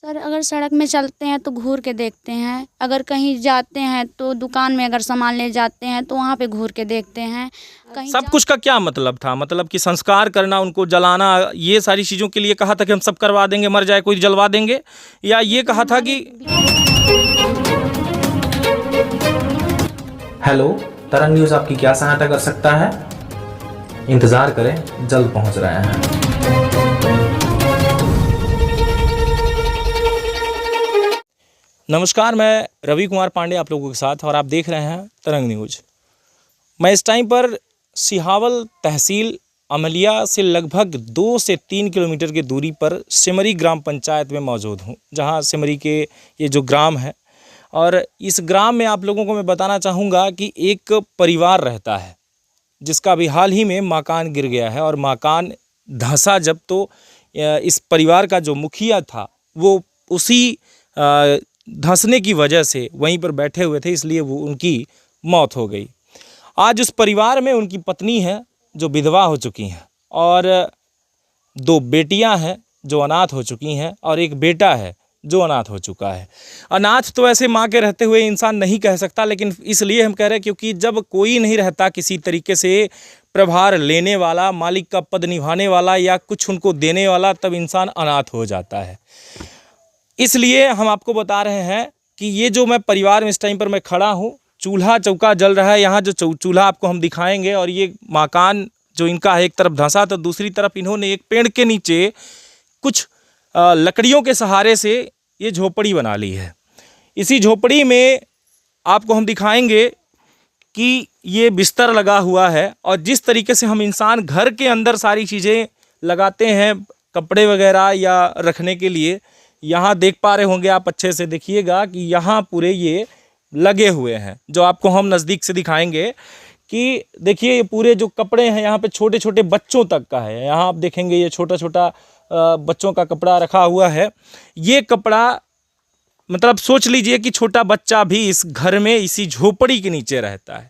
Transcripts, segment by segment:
Sir अगर सड़क में चलते हैं तो घूर के देखते हैं, अगर कहीं जाते हैं तो दुकान में अगर सामान ले जाते हैं तो वहाँ पे घूर के देखते हैं। कहीं सब कुछ का क्या मतलब था? मतलब कि संस्कार करना, उनको जलाना, ये सारी चीज़ों के लिए कहा था कि हम सब करवा देंगे, मर जाए कोई जलवा देंगे, या ये कहा था कि हेलो, तरंग न्यूज़ आपकी क्या सहायता कर सकता है? इंतज़ार करें, जल्द पहुंच रहे हैं। नमस्कार, मैं रवि कुमार पांडे आप लोगों के साथ, और आप देख रहे हैं तरंग न्यूज़। मैं इस टाइम पर सिहावल तहसील अमलिया से लगभग 2 से 3 किलोमीटर की दूरी पर सिमरी ग्राम पंचायत में मौजूद हूँ, जहाँ सिमरी के ये जो ग्राम है, और इस ग्राम में आप लोगों को मैं बताना चाहूँगा कि एक परिवार रहता है जिसका अभी हाल ही में मकान गिर गया है, और मकान धंसा जब, तो इस परिवार का जो मुखिया था वो उसी धंसने की वजह से वहीं पर बैठे हुए थे, इसलिए वो उनकी मौत हो गई। आज उस परिवार में उनकी पत्नी है जो विधवा हो चुकी हैं, और 2 बेटियां हैं जो अनाथ हो चुकी हैं, और एक बेटा है जो अनाथ हो चुका है। अनाथ तो ऐसे माँ के रहते हुए इंसान नहीं कह सकता, लेकिन इसलिए हम कह रहे हैं क्योंकि जब कोई नहीं रहता किसी तरीके से प्रभार लेने वाला, मालिक का पद निभाने वाला या कुछ उनको देने वाला, तब इंसान अनाथ हो जाता है। इसलिए हम आपको बता रहे हैं कि ये जो मैं परिवार में इस टाइम पर मैं खड़ा हूँ, चूल्हा चौका जल रहा है। यहाँ जो चूल्हा आपको हम दिखाएंगे, और ये मकान जो इनका है एक तरफ धंसा तो दूसरी तरफ इन्होंने एक पेड़ के नीचे कुछ लकड़ियों के सहारे से ये झोपड़ी बना ली है। इसी झोपड़ी में आपको हम दिखाएंगे कि ये बिस्तर लगा हुआ है, और जिस तरीके से हम इंसान घर के अंदर सारी चीज़ें लगाते हैं कपड़े वगैरह या रखने के लिए, यहाँ देख पा रहे होंगे आप, अच्छे से देखिएगा कि यहाँ पूरे ये लगे हुए हैं, जो आपको हम नज़दीक से दिखाएंगे कि देखिए ये पूरे जो कपड़े हैं यहाँ पे छोटे छोटे बच्चों तक का है। यहाँ आप देखेंगे ये छोटा छोटा बच्चों का कपड़ा रखा हुआ है। ये कपड़ा मतलब सोच लीजिए कि छोटा बच्चा भी इस घर में इसी झोपड़ी के नीचे रहता है।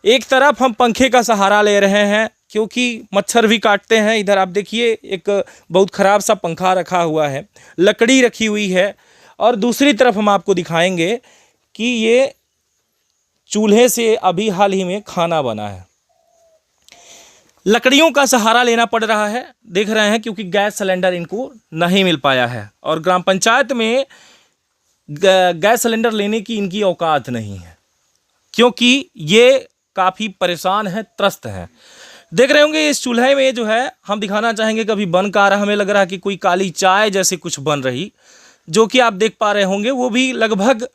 एक तरफ हम पंखे का सहारा ले रहे हैं क्योंकि मच्छर भी काटते हैं। इधर आप देखिए एक बहुत ख़राब सा पंखा रखा हुआ है, लकड़ी रखी हुई है, और दूसरी तरफ हम आपको दिखाएंगे कि ये चूल्हे से अभी हाल ही में खाना बना है। लकड़ियों का सहारा लेना पड़ रहा है, देख रहे हैं, क्योंकि गैस सिलेंडर इनको नहीं मिल पाया है, और ग्राम पंचायत में गैस सिलेंडर लेने की इनकी औकात नहीं है, क्योंकि ये काफ़ी परेशान हैं, त्रस्त हैं। देख रहे होंगे इस चूल्हे में जो है, हम दिखाना चाहेंगे कभी बन का रहा, हमें लग रहा है कि कोई काली चाय जैसे कुछ बन रही, जो कि आप देख पा रहे होंगे वो भी लगभग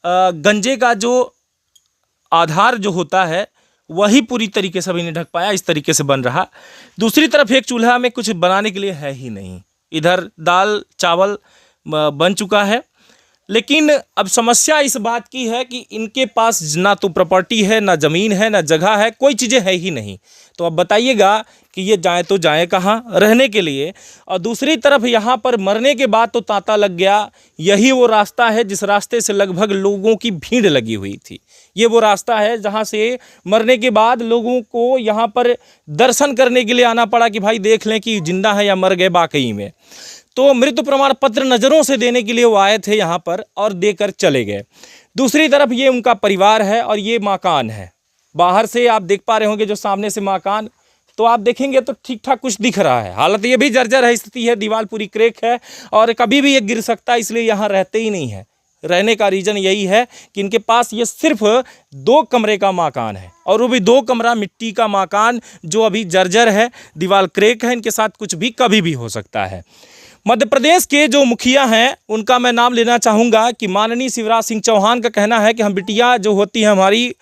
गंजे का जो आधार जो होता है वही पूरी तरीके से अभी नहीं ढक पाया, इस तरीके से बन रहा। दूसरी तरफ एक चूल्हा में कुछ बनाने के लिए है ही नहीं, इधर दाल चावल बन चुका है। लेकिन अब समस्या इस बात की है कि इनके पास ना तो प्रॉपर्टी है, ना ज़मीन है, ना जगह है, कोई चीज़ें है ही नहीं। तो अब बताइएगा कि ये जाएँ तो जाएँ कहाँ रहने के लिए। और दूसरी तरफ यहाँ पर मरने के बाद तो तांता लग गया, यही वो रास्ता है जिस रास्ते से लगभग लोगों की भीड़ लगी हुई थी। ये वो रास्ता है जहाँ से मरने के बाद लोगों को यहाँ पर दर्शन करने के लिए आना पड़ा कि भाई देख लें कि जिंदा है या मर गए वाकई में। तो मृत्यु प्रमाण पत्र नज़रों से देने के लिए वो आए थे यहाँ पर, और देकर चले गए। दूसरी तरफ ये उनका परिवार है, और ये मकान है। बाहर से आप देख पा रहे होंगे जो सामने से मकान, तो आप देखेंगे तो ठीक ठाक कुछ दिख रहा है। हालत ये भी जर्जर है, स्थिति है, दीवार पूरी क्रैक है, और कभी भी ये गिर सकता है, इसलिए यहाँ रहते ही नहीं है। रहने का रीज़न यही है कि इनके पास ये सिर्फ 2 कमरे का मकान है, और वो भी 2 कमरा मिट्टी का मकान जो अभी जर्जर है, दीवार क्रैक है, इनके साथ कुछ भी कभी भी हो सकता है। मध्य प्रदेश के जो मुखिया हैं उनका मैं नाम लेना चाहूँगा कि माननीय शिवराज सिंह चौहान का कहना है कि हम बिटिया जो होती है हमारी,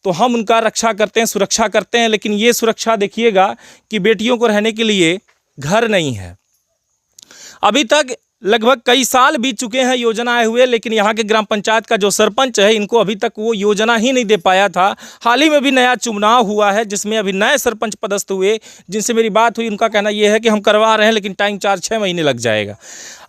तो हम उनका रक्षा करते हैं, सुरक्षा करते हैं। लेकिन ये सुरक्षा देखिएगा कि बेटियों को रहने के लिए घर नहीं है। अभी तक लगभग कई साल बीत चुके हैं योजना आए हुए, लेकिन यहाँ के ग्राम पंचायत का जो सरपंच है इनको अभी तक वो योजना ही नहीं दे पाया था। हाल ही में भी नया चुनाव हुआ है जिसमें अभी नए सरपंच पदस्थ हुए, जिनसे मेरी बात हुई, उनका कहना ये है कि हम करवा रहे हैं लेकिन टाइम 4-6 महीने लग जाएगा।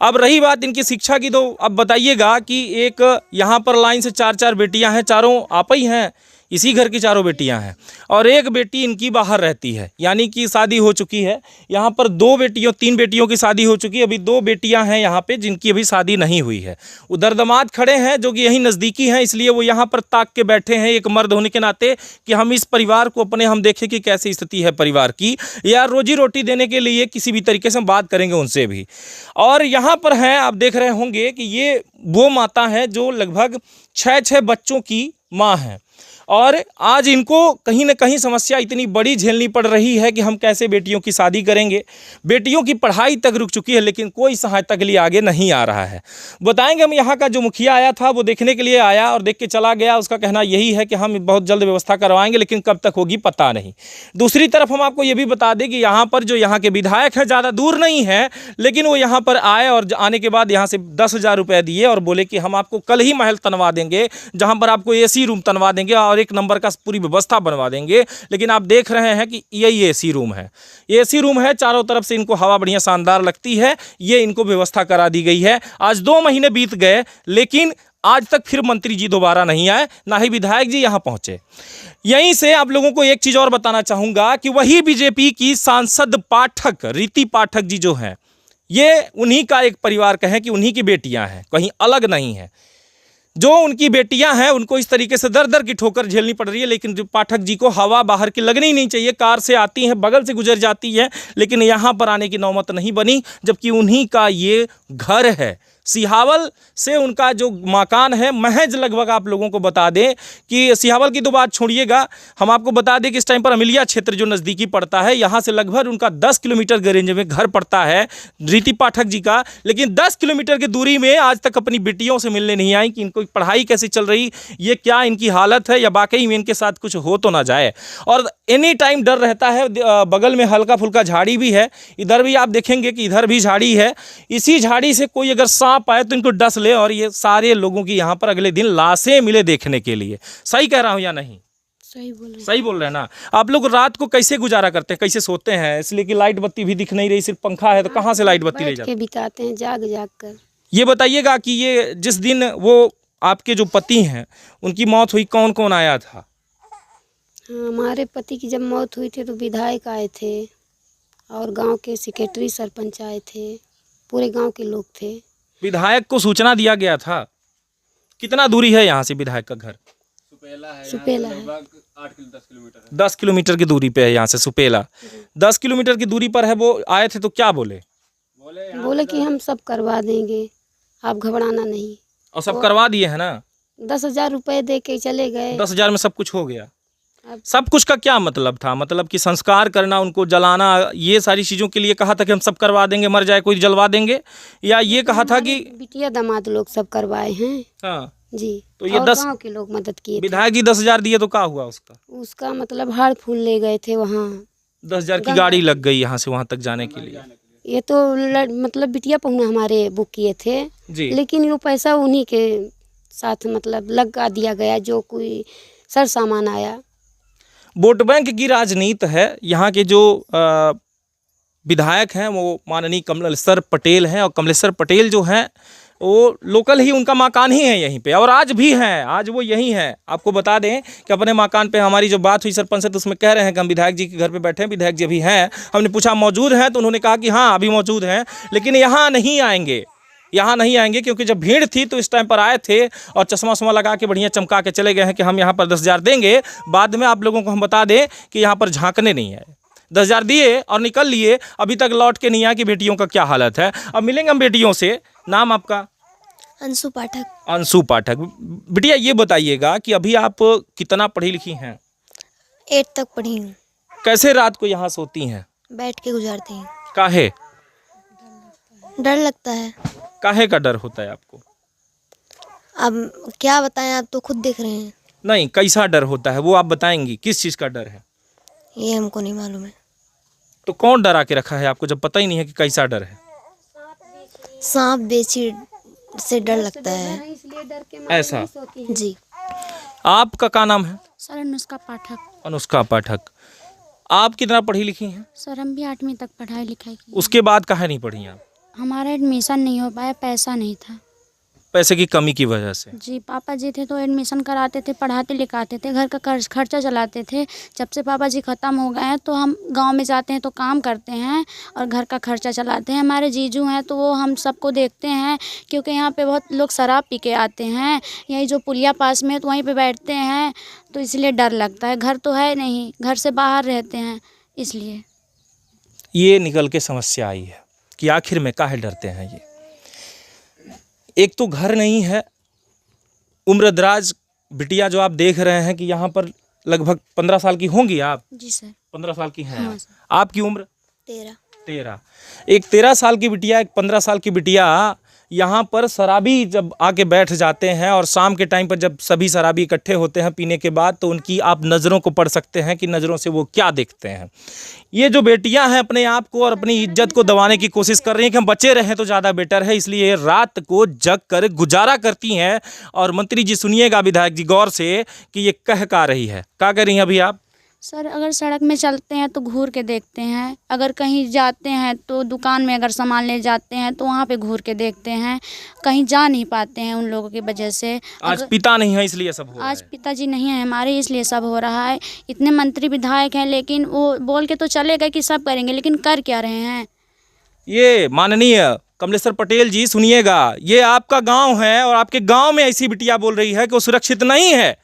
अब रही बात इनकी शिक्षा की, तो अब बताइए कि एक यहाँ पर लाइन से 4-4 बेटियाँ हैं, चारों आप ही हैं। इसी घर की चारों बेटियां हैं और एक बेटी इनकी बाहर रहती है, यानी कि शादी हो चुकी है। यहाँ पर 3 बेटियों की शादी हो चुकी है, अभी 2 बेटियां हैं यहाँ पे जिनकी अभी शादी नहीं हुई है। उधर दामाद खड़े हैं जो कि यहीं नज़दीकी हैं, इसलिए वो यहाँ पर ताक के बैठे हैं एक मर्द होने के नाते कि हम इस परिवार को हम देखें कि कैसी स्थिति है परिवार की, या रोजी रोटी देने के लिए किसी भी तरीके से हम बात करेंगे उनसे भी। और यहाँ पर हैं, आप देख रहे होंगे कि ये वो माता है जो लगभग 6 बच्चों की माँ है और आज इनको कहीं ना कहीं समस्या इतनी बड़ी झेलनी पड़ रही है कि हम कैसे बेटियों की शादी करेंगे। बेटियों की पढ़ाई तक रुक चुकी है लेकिन कोई सहायता के लिए आगे नहीं आ रहा है। बताएंगे हम, यहाँ का जो मुखिया आया था वो देखने के लिए आया और देख के चला गया। उसका कहना यही है कि हम बहुत जल्द व्यवस्था करवाएंगे लेकिन कब तक होगी पता नहीं। दूसरी तरफ हम आपको ये भी बता दें कि यहाँ पर जो यहाँ के विधायक हैं, ज़्यादा दूर नहीं है लेकिन वो यहाँ पर आए और आने के बाद यहाँ से 10,000 रुपये दिए और बोले कि हम आपको कल ही महल तनवा देंगे, जहाँ पर आपको AC रूम तनवा देंगे और 1 नंबर का पूरी व्यवस्था बनवा देंगे। लेकिन आप देख रहे हैं कि यही AC रूम है, AC रूम है, चारों तरफ से इनको हवा बढ़िया शानदार लगती है, ये इनको व्यवस्था करा दी गई है। आज 2 महीने बीत गए लेकिन आज तक फिर मंत्री जी दोबारा नहीं आए, ना ही विधायक जी यहाँ पहुँचे। यहीं से आप लोगों को एक चीज़ और बताना चाहूँगा कि वही बीजेपी की सांसद पाठक, रीति पाठक जी जो हैं, ये उन्हीं का एक परिवार कहें कि उन्हीं की बेटियाँ हैं, कहीं अलग नहीं है। जो उनकी बेटियां हैं उनको इस तरीके से दर दर की ठोकर झेलनी पड़ रही है, लेकिन जो पाठक जी को हवा बाहर की लगनी नहीं चाहिए। कार से आती हैं, बगल से गुजर जाती है, लेकिन यहाँ पर आने की नौबत नहीं बनी, जबकि उन्हीं का ये घर है। सिहावल से उनका जो मकान है, महज लगभग आप लोगों को बता दें कि सिहावल की तो बात छोड़िएगा, हम आपको बता दें कि इस टाइम पर अमिलिया क्षेत्र जो नज़दीकी पड़ता है, यहाँ से लगभग उनका 10 किलोमीटर के रेंज में घर पड़ता है रीति पाठक जी का। लेकिन 10 किलोमीटर की दूरी में आज तक अपनी बेटियों से मिलने नहीं आई कि इनको पढ़ाई कैसी चल रही, ये क्या इनकी हालत है, या वाकई में इनके साथ कुछ हो तो ना जाए। और एनी टाइम डर रहता है। बगल में हल्का फुल्का झाड़ी भी है, इधर भी आप देखेंगे कि इधर भी झाड़ी है। इसी झाड़ी से कोई अगर सांप आए तो इनको डस ले, और ये सारे लोगों की यहाँ पर अगले दिन लाशें मिले देखने के लिए। सही कह रहा हूँ या नहीं? सही बोल रहे हैं ना? आप लोग रात को कैसे गुजारा करते हैं, कैसे सोते हैं? इसलिए कि लाइट बत्ती भी दिख नहीं रही, सिर्फ पंखा है, तो कहाँ से लाइट बत्ती ले जाते हैं? बिताते हैं जाग जाग कर। ये बताइएगा कि ये जिस दिन वो आपके जो पति हैं उनकी मौत हुई, कौन कौन आया था? हमारे पति की जब मौत हुई थी तो विधायक आए थे और गांव के सेक्रेटरी सरपंच आए थे, पूरे गांव के लोग थे। विधायक को सूचना दिया गया था? कितना दूरी है यहाँ से विधायक का घर? सुपेला है, 10 किलोमीटर की दूरी पे है यहाँ से सुपेला। 10 किलोमीटर की दूरी पर है। वो आए थे तो क्या बोले? बोले कि हम सब करवा देंगे, आप घबराना नहीं। और सब करवा दिए हैं ना? 10,000 रुपये दे के चले गए। 10,000 में सब कुछ हो गया? सब कुछ का क्या मतलब था? मतलब कि संस्कार करना, उनको जलाना, ये सारी चीज़ों के लिए कहा था कि हम सब करवा देंगे, मर जाए कोई जलवा देंगे, या ये कहा था कि बिटिया दामाद लोग सब करवाए हैं? हाँ जी। तो ये और 10 गांव के लोग मदद किए थे। विधायक जी 10,000 दिए तो क्या हुआ उसका? उसका मतलब हार फूल ले गए थे वहाँ। 10,000 की गाड़ी लग गई यहाँ से वहाँ तक जाने के लिए। ये तो मतलब बिटिया पहुना हमारे बुक किए थे जी। लेकिन वो पैसा उन्हीं के साथ मतलब लगा दिया गया, जो कोई सर सामान आया। वोट बैंक की राजनीति है। यहाँ के जो विधायक हैं वो माननीय कमलेश्वर पटेल हैं, और कमलेश्वर पटेल जो हैं वो लोकल ही, उनका मकान ही है यहीं पे, और आज भी हैं, आज वो यहीं हैं। आपको बता दें कि अपने मकान पे हमारी जो बात हुई सरपंच से, तो उसमें कह रहे हैं कि हम विधायक जी के घर पे बैठे हैं, विधायक जी अभी हैं। हमने पूछा मौजूद हैं, तो उन्होंने कहा कि हाँ अभी मौजूद हैं, लेकिन यहाँ नहीं आएंगे, यहाँ नहीं आएंगे, क्योंकि जब भीड़ थी तो इस टाइम पर आए थे और चश्मा वश्मा लगा के बढ़िया चमका के चले गए हैं कि हम यहाँ पर 10,000 देंगे। बाद में आप लोगों को हम बता दें कि यहाँ पर झांकने नहीं आए, 10,000 दिए और निकल लिए, अभी तक लौट के नहीं आया कि बेटियों का क्या हालत है। अब मिलेंगे हम बेटियों से। नाम आपका? अंशु पाठक। अंशु पाठक। बिटिया ये बताइएगा कि अभी आप कितना पढ़ी लिखी हैं? 8 तक पढ़ी हूँ। कैसे रात को यहाँ सोती हैं? बैठ के गुजारती हूँ। काहे? डर लगता है। काहे का डर होता है आपको? अब क्या बताएं, आप तो खुद देख रहे हैं। नहीं, कैसा डर होता है वो आप बताएंगी? किस चीज़ का डर है ये हमको नहीं मालूम है। तो कौन डरा के रखा है आपको जब पता ही नहीं है कि कैसा डर है? सांप बेची से डर लगता है। ऐसा? जी। आपका क्या नाम है? सर अनुष्का पाठक। अनुष्का पाठक। आप कितना पढ़ी लिखी हैं? सर हम भी 8वीं तक पढ़ाई लिखाई की। उसके बाद काहे नहीं पढ़ी आप? हमारा एडमिशन नहीं हो पाया, पैसा नहीं था। पैसे की कमी की वजह से? जी पापा जी थे तो एडमिशन कराते थे, पढ़ाते लिखाते थे, घर का खर्चा चलाते थे। जब से पापा जी ख़त्म हो गए हैं तो हम गांव में जाते हैं तो काम करते हैं और घर का खर्चा चलाते हैं। हमारे जीजू हैं तो वो हम सबको देखते हैं, क्योंकि यहाँ पे बहुत लोग शराब पी के आते हैं। यही जो पुलिया पास में है तो वहीं पे बैठते हैं, तो इसलिए डर लगता है। घर तो है नहीं, घर से बाहर रहते हैं इसलिए। ये निकल के समस्या आई है कि आखिर में काहे डरते हैं ये। एक तो घर नहीं है, उम्रदराज बिटिया जो आप देख रहे हैं कि यहाँ पर लगभग 15 साल की होंगी आप? जी सर। 15 साल की हैं हाँ आप। सर। आपकी उम्र? 13। एक 13 साल की बिटिया, एक 15 साल की बिटिया यहाँ पर शराबी जब आके बैठ जाते हैं और शाम के टाइम पर जब सभी शराबी इकट्ठे होते हैं पीने के बाद, तो उनकी आप नज़रों को पढ़ सकते हैं कि नज़रों से वो क्या देखते हैं। ये जो बेटियां हैं अपने आप को और अपनी इज्जत को दबाने की कोशिश कर रही हैं कि हम बचे रहें तो ज़्यादा बेटर है, इसलिए रात को जग कर गुजारा करती हैं। और मंत्री जी सुनिएगा, विधायक जी गौर से कि ये कह का रही है, क्या कर रही हैं अभी आप? सर अगर सड़क में चलते हैं तो घूर के देखते हैं, अगर कहीं जाते हैं तो दुकान में अगर सामान ले जाते हैं तो वहाँ पे घूर के देखते हैं। कहीं जा नहीं पाते हैं उन लोगों की वजह से। आज पिता नहीं है इसलिए सब हो रहा आज है। पिताजी नहीं है हमारे, इसलिए सब हो रहा है। इतने मंत्री विधायक हैं लेकिन वो बोल के तो चले गए कि सब करेंगे, लेकिन कर क्या रहे हैं? ये माननीय कमलेश्वर पटेल जी सुनिएगा, ये आपका गांव है और आपके गांव में ऐसी बिटिया बोल रही है कि वो सुरक्षित नहीं है।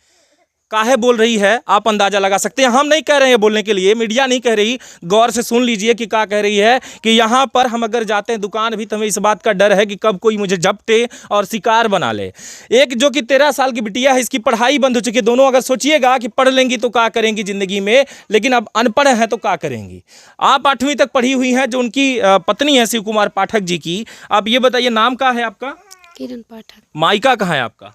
काहे बोल रही है आप अंदाजा लगा सकते हैं। हम नहीं कह रहे हैं बोलने के लिए, मीडिया नहीं कह रही, गौर से सुन लीजिए कि क्या कह रही है कि यहाँ पर हम अगर जाते हैं दुकान भी तो हमें इस बात का डर है कि कब कोई मुझे झपटे और शिकार बना ले। एक जो कि 13 साल की बिटिया है, इसकी पढ़ाई बंद हो चुकी है। दोनों अगर सोचिएगा कि पढ़ लेंगी तो क्या करेंगी ज़िंदगी में, लेकिन अब अनपढ़ हैं तो क्या करेंगी। आप 8वीं तक पढ़ी हुई हैं, जो उनकी पत्नी है शिव कुमार पाठक जी की। आप ये बताइए नाम क्या है आपका? किरण पाठक। मायका कहाँ है आपका?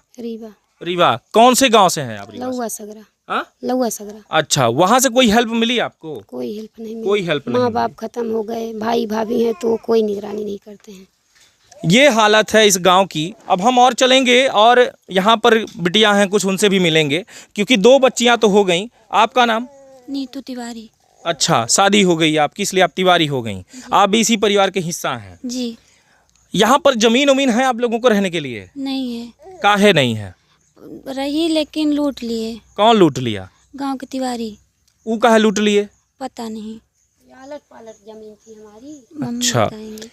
रीवा। कौन से गाँव से हैं आप? रीवा से। लौआ सगरा। हाँ? लौआ सगरा। अच्छा, वहाँ से कोई हेल्प मिली आपको? कोई हेल्प नहीं मिली। कोई हेल्प नहीं माँ बाप खत्म हो गए, भाई भाभी हैं तो कोई निगरानी नहीं करते हैं। ये हालत है इस गांव की। अब हम और चलेंगे और यहाँ पर बिटियां हैं कुछ, उनसे भी मिलेंगे, क्योंकि 2 बच्चियां तो हो गई। आपका नाम? नीतू तिवारी। अच्छा, शादी हो गई आपकी इसलिए आप तिवारी हो गई। आप भी इसी परिवार के हिस्सा हैं? जी। यहाँ पर जमीन उमीन है आप लोगों को रहने के लिए? नहीं है। काहे नहीं है? रही लेकिन लूट लिए। कौन लूट लिया? गांव के तिवारी। वो काहे लूट लिए? पता नहीं। आलट पालट जमीन थी हमारी। अच्छा, बताएंगे।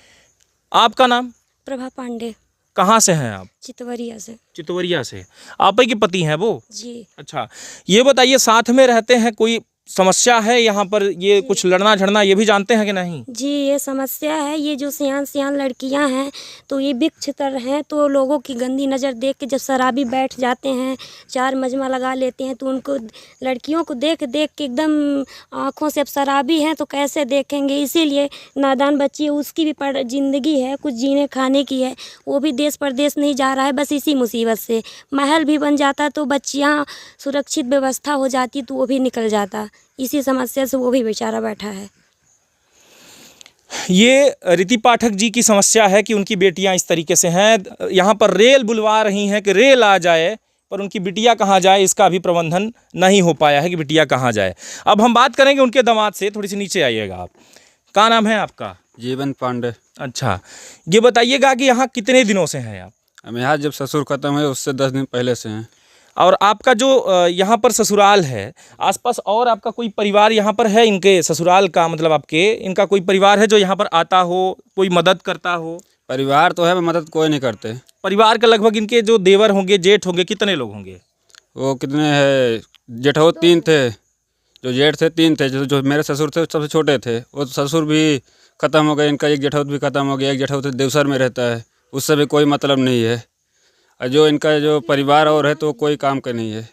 आपका नाम? प्रभा पांडे। कहाँ से हैं आप? चितवरिया से। चितवरिया से। आप ही के पति हैं वो? जी। अच्छा, ये बताइए साथ में रहते हैं, कोई समस्या है यहाँ पर? ये कुछ लड़ना झड़ना ये भी जानते हैं कि नहीं? जी ये समस्या है। ये जो सियान लड़कियां हैं तो ये विक्षितर हैं, तो लोगों की गंदी नज़र देख के जब शराबी बैठ जाते हैं, 4 मजमा लगा लेते हैं, तो उनको लड़कियों को देख देख के एकदम आँखों से, अब शराबी हैं तो कैसे देखेंगे। इसीलिए नादान बच्ची है, उसकी भी ज़िंदगी है, कुछ जीने खाने की है, वो भी देश परदेश नहीं जा रहा है बस इसी मुसीबत से। महल भी बन जाता तो बच्चियाँ सुरक्षित व्यवस्था हो जाती तो वो भी निकल जाता। इसी समस्या से वो भी बेचारा बैठा है। ये रीति पाठक जी की समस्या है कि उनकी बेटियां इस तरीके से हैं। यहाँ पर रेल बुलवा रही हैं कि रेल आ जाए, पर उनकी बिटिया कहाँ जाए इसका भी प्रबंधन नहीं हो पाया है कि बिटिया कहाँ जाए। अब हम बात करेंगे उनके दामाद से। थोड़ी सी नीचे आइएगा आप। क्या नाम है आपका? जीवन पांडे। अच्छा, ये बताइएगा कि यहाँ कितने दिनों से हैं आप? हम यहाँ जब ससुर खत्म हुए उससे 10 दिन पहले से हैं। और आपका जो यहाँ पर ससुराल है, आसपास और आपका कोई परिवार यहाँ पर है? इनके ससुराल का मतलब आपके, इनका कोई परिवार है जो यहाँ पर आता हो, कोई मदद करता हो? परिवार तो है, मदद कोई नहीं करते। परिवार का लगभग इनके जो देवर होंगे, जेठ होंगे, कितने लोग होंगे? वो कितने हैं, जेठो 3 थे, जो जेठ थे 3 थे, जो मेरे ससुर थे सबसे छोटे थे, वो ससुर भी ख़त्म हो गए। इनका एक जेठौत भी ख़त्म हो गया। एक जेठौत देवसर में रहता है, उससे भी कोई मतलब नहीं है। और जो इनका जो परिवार और है तो कोई काम का नहीं है।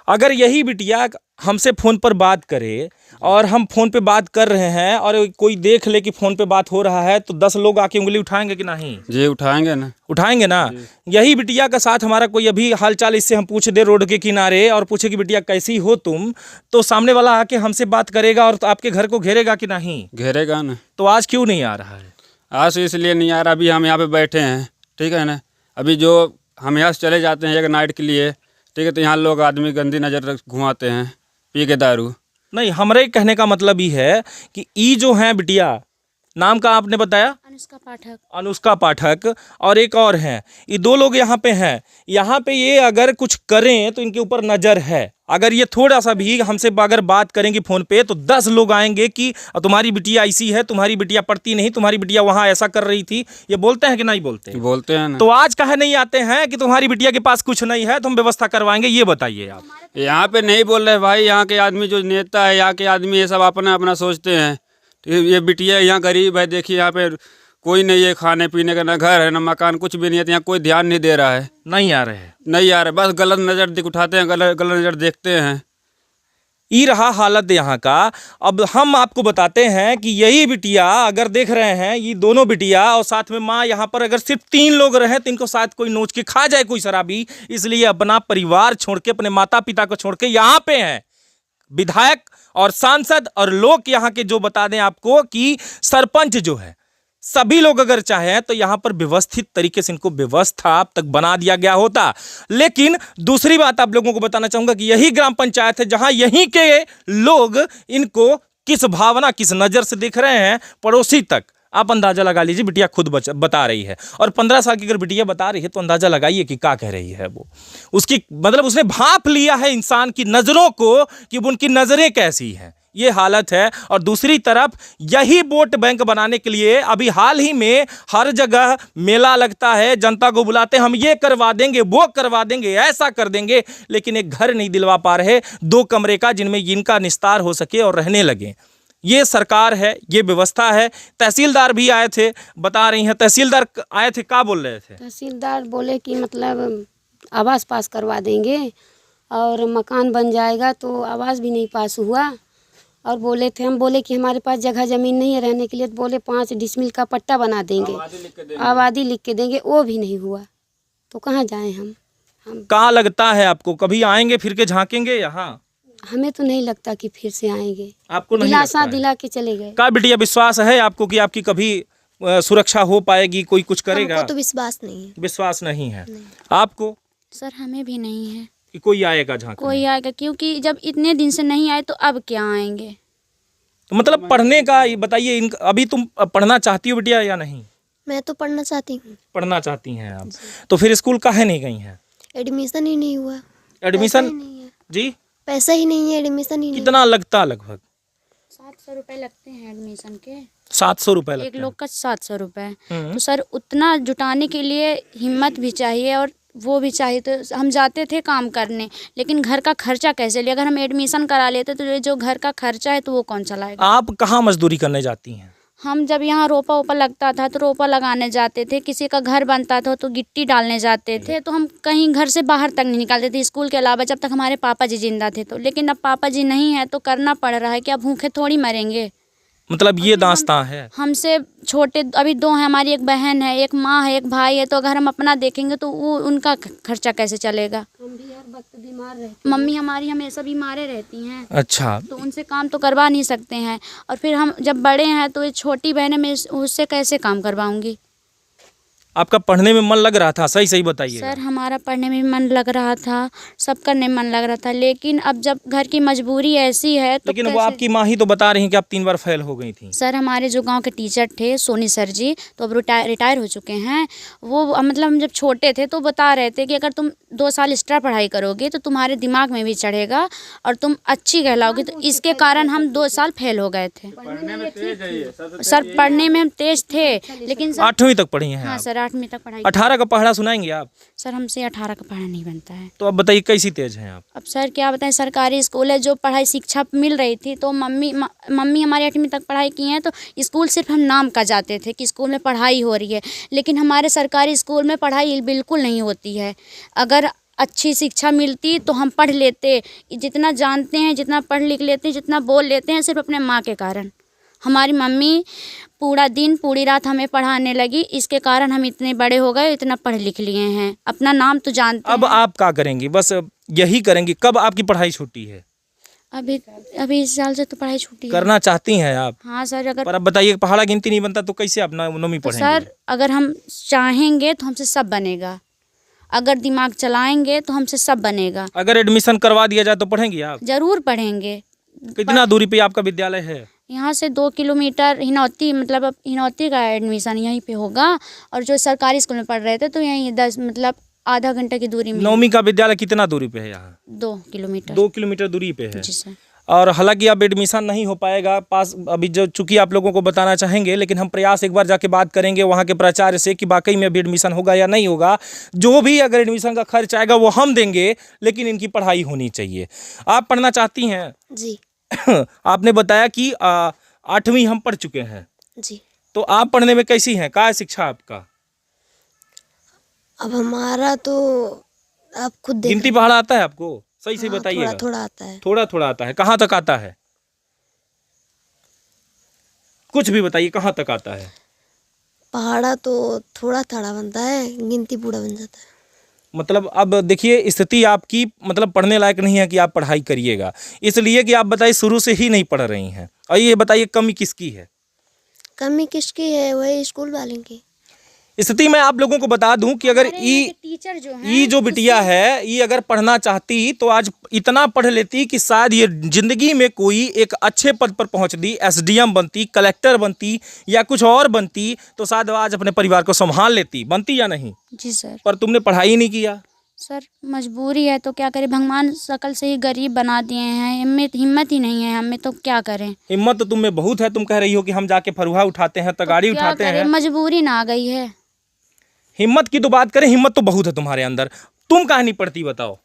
अगर यही बिटिया हमसे फ़ोन पर बात करे और हम फ़ोन पे बात कर रहे हैं और कोई देख ले कि फ़ोन पे बात हो रहा है, तो 10 लोग आके उंगली उठाएंगे कि नहीं? जी उठाएंगे ना। उठाएंगे ना। यही बिटिया का साथ हमारा कोई अभी हालचाल इससे हम पूछ दे रोड के किनारे और पूछे कि बिटिया कैसी हो तुम, तो सामने वाला आके हमसे बात करेगा और तो आपके घर को घेरेगा कि नहीं? घेरेगा ना। तो आज क्यों नहीं आ रहा है? आज इसलिए नहीं आ रहा, अभी हम यहाँ पे बैठे हैं, ठीक है ना। अभी जो हम यहाँ से चले जाते हैं एक नाइट के लिए, ठीक है, तो यहाँ लोग आदमी गंदी नज़र घुमाते हैं पी के दारू। नहीं, हमारे कहने का मतलब ये है कि ई जो है बिटिया, नाम का आपने बताया? अनुष्का पाठक। अनुष्का पाठक और एक और हैं, ये दो लोग यहाँ पे हैं। यहाँ पे ये अगर कुछ करें तो इनके ऊपर नज़र है। अगर ये थोड़ा सा भी हमसे अगर बात करेंगे फ़ोन पे तो 10 लोग आएंगे कि तुम्हारी बिटिया ऐसी है, तुम्हारी बिटिया पढ़ती नहीं, तुम्हारी बिटिया वहाँ ऐसा कर रही थी। ये बोलते हैं कि नहीं बोलते? बोलते हैं ना। तो आज कहे नहीं आते हैं कि तुम्हारी बिटिया के पास कुछ नहीं है, तुम व्यवस्था करवाएंगे? ये बताइए आप। यहाँ पे नहीं बोल रहे भाई, यहाँ के आदमी जो नेता है, यहाँ के आदमी ये सब अपना अपना सोचते हैं। तो ये बिटिया यहाँ गरीब है, देखिए यहाँ पे कोई नहीं है, खाने पीने का ना घर है ना मकान, कुछ भी नहीं है। तो यहाँ कोई ध्यान नहीं दे रहा है, नहीं आ रहे हैं, नहीं आ रहे, बस गलत नज़र उठाते हैं, गलत नज़र देखते हैं। ये रहा हालत यहाँ का। अब हम आपको बताते हैं कि यही बिटिया अगर देख रहे हैं, ये दोनों बिटिया और साथ में माँ, यहाँ पर अगर सिर्फ 3 लोग रहे तो इनको साथ कोई नोच के खा जाए कोई शराबी, इसलिए अपना परिवार छोड़ के, अपने माता पिता को छोड़ के यहाँ पे हैं। विधायक और सांसद और लोग यहाँ के जो बता दें आपको कि सरपंच जो है, सभी लोग अगर चाहें तो यहाँ पर व्यवस्थित तरीके से इनको व्यवस्था अब तक बना दिया गया होता। लेकिन दूसरी बात आप लोगों को बताना चाहूँगा कि यही ग्राम पंचायत है जहाँ यहीं के लोग इनको किस भावना, किस नज़र से देख रहे हैं, पड़ोसी तक। आप अंदाज़ा लगा लीजिए, बिटिया खुद बता रही है, और 15 साल की अगर बिटिया बता रही है तो अंदाज़ा लगाइए कि क्या कह रही है वो। उसकी मतलब उसने भांप लिया है इंसान की नज़रों को कि उनकी नज़रें कैसी हैं, ये हालत है। और दूसरी तरफ यही वोट बैंक बनाने के लिए अभी हाल ही में हर जगह मेला लगता है, जनता को बुलाते हैं, हम ये करवा देंगे, वो करवा देंगे, ऐसा कर देंगे, लेकिन एक घर नहीं दिलवा पा रहे 2 कमरे का जिनमें इनका निस्तार हो सके और रहने लगे। ये सरकार है, ये व्यवस्था है। तहसीलदार भी आए थे, बता रही हैं, तहसीलदार आए थे, क्या बोल रहे थे? तहसीलदार बोले कि मतलब आवास पास करवा देंगे और मकान बन जाएगा, तो आवास भी नहीं पास हुआ। और बोले थे, हम बोले कि हमारे पास जगह ज़मीन नहीं है रहने के लिए, तो बोले 5 डिसमिल का पट्टा बना देंगे, आबादी लिख के देंगे, वो भी नहीं हुआ। तो कहाँ जाएं हम कहाँ लगता है आपको कभी आएंगे फिर के झांकेंगे यहाँ? हमें तो नहीं लगता कि फिर से आएंगे। आपको नहीं दिलासा लगता है? दिला के चले गए। क्या बिटिया विश्वास है आपको कि आपकी कभी सुरक्षा हो पाएगी, कोई कुछ करेगा? हमको तो विश्वास नहीं है। विश्वास नहीं है। आपको? सर हमें भी नहीं है कि कोई आएगा झांकने? कोई आएगा, क्योंकि जब इतने दिन से नहीं आए तो अब क्या आएंगे। तो मतलब पढ़ने का ये बताइए, अभी तुम पढ़ना चाहती हो बिटिया या नहीं? मैं तो पढ़ना चाहती हूँ। पढ़ना चाहती हैं आप, तो फिर स्कूल काहे नहीं गई हैं? एडमिशन ही नहीं हुआ। एडमिशन? पैसा ही नहीं है। जी, पैसा ही नहीं है, एडमिशन ही नहीं। कितना लगता? लगभग 700 रुपये लगते हैं एडमिशन के। 700 रुपये एक लगते हैं। लोग का 700 रुपये। हम्म। तो सर उतना जुटाने के लिए हिम्मत भी चाहिए और वो भी चाहिए। तो हम जाते थे काम करने, लेकिन घर का खर्चा कैसे लिए? अगर हम एडमिशन करा लेते तो जो घर का खर्चा है तो वो कौन चलाएगा? आप कहाँ मजदूरी करने जाती हैं? हम जब यहाँ रोपा वोपा लगता था तो रोपा लगाने जाते थे, किसी का घर बनता था तो गिट्टी डालने जाते थे। तो हम कहीं घर से बाहर तक नहीं निकालते थे स्कूल के अलावा, जब तक हमारे पापा जी जिंदा थे तो। लेकिन अब पापा जी नहीं है तो करना पड़ रहा है कि अब भूखे थोड़ी मरेंगे। मतलब ये दास्तां है। हमसे छोटे अभी 2 हैं, हमारी एक बहन है, एक माँ है, एक भाई है। तो अगर हम अपना देखेंगे तो वो उनका खर्चा कैसे चलेगा? हम भी हर वक्त बीमार रहते। मम्मी हमारी हमेशा बीमारे रहती हैं, अच्छा, तो उनसे काम तो करवा नहीं सकते हैं। और फिर हम जब बड़े हैं तो ये छोटी बहन है, मैं उससे कैसे काम करवाऊंगी? आपका पढ़ने में मन लग रहा था? सही सही बताइए। सर हमारा पढ़ने में मन लग रहा था, सब करने में मन लग रहा था, लेकिन अब जब घर की मजबूरी ऐसी है तो लेकिन वो कैसे? आपकी माँ ही तो बता रही हैं कि आप 3 बार फेल हो गई थी। सर हमारे जो गांव के टीचर थे सोनी सर जी, तो अब रिटायर हो चुके हैं। वो मतलब हम जब छोटे थे तो बता रहे थे कि अगर तुम 2 साल एक्स्ट्रा पढ़ाई करोगे तो तुम्हारे दिमाग में भी चढ़ेगा और तुम अच्छी कहलाओगे। तो इसके कारण हम 2 साल फेल हो गए थे। सर पढ़ने में हम तेज थे, लेकिन सर 8वीं तक पढ़ी हैं हाँ आप? सर 8वीं तक पढ़ाई। 18 का पढ़ा सुनाएंगे आप? सर हमसे 18 का पढ़ा नहीं बनता है। तो अब बताइए कैसी तेज हैं आप? अब सर क्या बताएं, सरकारी स्कूल है, जो पढ़ाई शिक्षा मिल रही थी तो मम्मी हमारी 8वीं तक पढ़ाई की हैं, तो स्कूल सिर्फ हम नाम का जाते थे कि स्कूल में पढ़ाई हो रही है, लेकिन हमारे सरकारी स्कूल में पढ़ाई बिल्कुल नहीं होती है। अगर अच्छी शिक्षा मिलती तो हम पढ़ लेते। जितना जानते हैं, जितना पढ़ लिख लेते हैं, जितना बोल लेते हैं, सिर्फ अपने माँ के कारण। हमारी मम्मी पूरा दिन पूरी रात हमें पढ़ाने लगी, इसके कारण हम इतने बड़े हो गए, इतना पढ़ लिख लिए हैं, अपना नाम तो जानते अब हैं। आप क्या करेंगी? बस यही करेंगी? कब आपकी पढ़ाई छूटी है? अभी इस साल से तो पढ़ाई छूटी है। करना चाहती हैं आप? हाँ सर, अगर पर अब बताइए, पहाड़ा गिनती नहीं बनता तो कैसे आप नौवीं तो पढ़ेंगे? सर अगर हम चाहेंगे तो हमसे सब बनेगा, अगर दिमाग चलाएंगे तो हमसे सब बनेगा। अगर एडमिशन करवा दिया जाए तो पढ़ेंगी आप? जरूर पढ़ेंगे। कितना दूरी पे आपका विद्यालय है? यहाँ से 2 किलोमीटर हिनौती, मतलब अब हिनौती का एडमिशन यहीं पे होगा, और जो सरकारी स्कूल में पढ़ रहे थे तो यहीं 10 मतलब आधा घंटे की दूरी में। 9वीं का विद्यालय कितना दूरी पे है यहाँ? 2 किलोमीटर। 2 किलोमीटर दूरी पे है। जी सर। और हालांकि अब एडमिशन नहीं हो पाएगा पास अभी, जो चूंकि आप लोगों को बताना चाहेंगे, लेकिन हम प्रयास एक बार जाके बात करेंगे वहाँ के प्राचार्य से कि वाकई में अभी एडमिशन होगा या नहीं होगा। जो भी अगर एडमिशन का खर्च आएगा वो हम देंगे, लेकिन इनकी पढ़ाई होनी चाहिए। आप पढ़ना चाहती हैं? जी। आपने बताया कि 8वीं हम पढ़ चुके हैं, जी। तो आप पढ़ने में कैसी हैं? क्या है शिक्षा आपका? अब हमारा तो आप खुद देख गिनती पढ़ा आता है आपको? सही से हाँ, बताइएगा। थोड़ा थोड़ा आता है। थोड़ा थोड़ा आता है। कहाँ तक आता है? कुछ भी बताइए, कहाँ तक आता है? पहाड़ा तो थोड़ा थोड़ा बनता है, गिनती पूरा बन जाता है। मतलब अब देखिए स्थिति आपकी मतलब पढ़ने लायक नहीं है कि आप पढ़ाई करिएगा, इसलिए कि आप बताइए शुरू से ही नहीं पढ़ रही हैं। और ये बताइए कमी किसकी है? कमी किसकी है? वही स्कूल वाले की। स्थिति में आप लोगों को बता दूं कि अगर टीचर जो है, ये जो बिटिया है, ये अगर पढ़ना चाहती तो आज इतना पढ़ लेती कि शायद ये जिंदगी में कोई एक अच्छे पद पर पहुंचती, एसडीएम बनती, कलेक्टर बनती या कुछ और बनती, तो शायद आज अपने परिवार को संभाल लेती। बनती या नहीं? जी सर। पर तुमने पढ़ाई ही नहीं किया। सर मजबूरी है, तो क्या करें, भगवान शकल से ही गरीब बना दिए हैं, हिम्मत ही नहीं है हमें, तो क्या करें। हिम्मत तो तुम में बहुत है, तुम कह रही हो कि हम जाके फरुहा उठाते हैं, तगाड़ी क्या उठाते करें, हैं। मजबूरी ना आ गई है। हिम्मत की तो बात करें, हिम्मत तो बहुत है तुम्हारे अंदर। तुम कहाँ नहीं पढ़ती बताओ?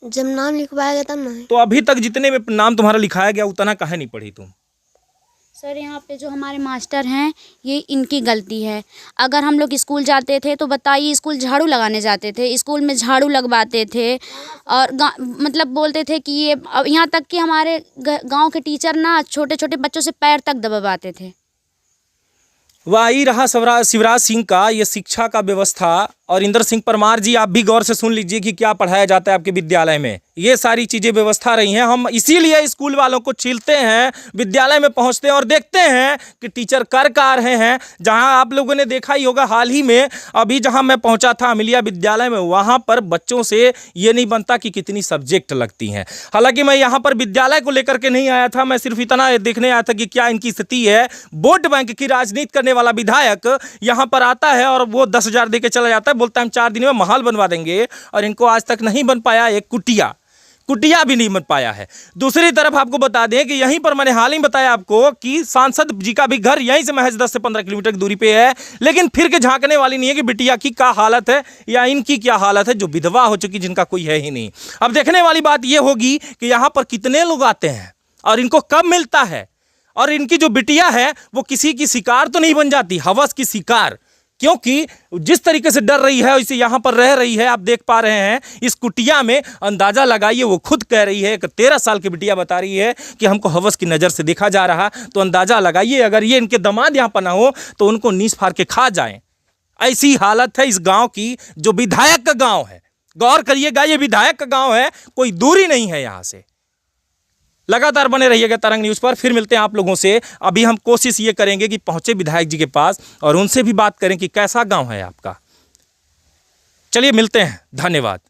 जब नाम लिखवाया गया तब ना। तो अभी तक जितने में नाम तुम्हारा लिखाया गया उतना कहाँ नहीं पढ़ी तुम? सर यहाँ पे जो हमारे मास्टर हैं, ये इनकी गलती है। अगर हम लोग स्कूल जाते थे तो बताइए, स्कूल झाड़ू लगाने जाते थे, स्कूल में झाड़ू लगवाते थे, और मतलब बोलते थे कि ये, अब यहाँ तक कि हमारे गांव के टीचर ना छोटे छोटे बच्चों से पैर तक दबाते थे। वही रहा शिवराज सिंह का ये शिक्षा का व्यवस्था। और इंद्र सिंह परमार जी, आप भी गौर से सुन लीजिए कि क्या पढ़ाया जाता है आपके विद्यालय में। ये सारी चीज़ें व्यवस्था रही हैं। हम इसीलिए स्कूल वालों को छीलते हैं, विद्यालय में पहुंचते हैं और देखते हैं कि टीचर कर रहे हैं। जहां आप लोगों ने देखा ही होगा हाल ही में, अभी जहां मैं पहुंचा था अमिलिया विद्यालय में, वहां पर बच्चों से ये नहीं बनता कि कितनी सब्जेक्ट लगती हैं। हालांकि मैं यहाँ पर विद्यालय को लेकर के नहीं आया था, मैं सिर्फ इतना देखने आया था कि क्या इनकी स्थिति है। वोट बैंक की राजनीति करने वाला विधायक यहाँ पर आता है और वो 10,000 दे के चला जाता है, बोलता है हम 4 दिन में महल बनवा देंगे, और इनको आज तक नहीं बन पाया एक कुटिया भी नहीं बन पाया है। दूसरी तरफ आपको बता दें कि यहीं पर मैंने हाल ही बताया आपको कि सांसद जी का भी घर यहीं से महज 10 से 15 किलोमीटर की दूरी पे है, लेकिन फिर के झांकने वाली नहीं है कि बिटिया की क्या हालत है या इनकी क्या हालत है, जो विधवा हो चुकी, जिनका कोई है ही नहीं। अब देखने वाली बात यह होगी कि यहाँ पर कितने लोग आते हैं और इनको कब मिलता है, और इनकी जो बिटिया है वो किसी की शिकार तो नहीं बन जाती, हवस की शिकार। क्योंकि जिस तरीके से डर रही है वैसे यहाँ पर रह रही है, आप देख पा रहे हैं इस कुटिया में। अंदाजा लगाइए, वो खुद कह रही है, एक 13 साल की बिटिया बता रही है कि हमको हवस की नज़र से देखा जा रहा। तो अंदाजा लगाइए, अगर ये इनके दामाद यहाँ पर ना हो तो उनको नीस फाड़ के खा जाएं। ऐसी हालत है इस गाँव की, जो विधायक का गाँव है। गौर करिएगा, ये विधायक का गाँव है, कोई दूरी नहीं है यहाँ से। लगातार बने रहिएगा तरंग न्यूज़ पर। फिर मिलते हैं आप लोगों से। अभी हम कोशिश ये करेंगे कि पहुंचे विधायक जी के पास और उनसे भी बात करें कि कैसा गांव है आपका। चलिए मिलते हैं, धन्यवाद।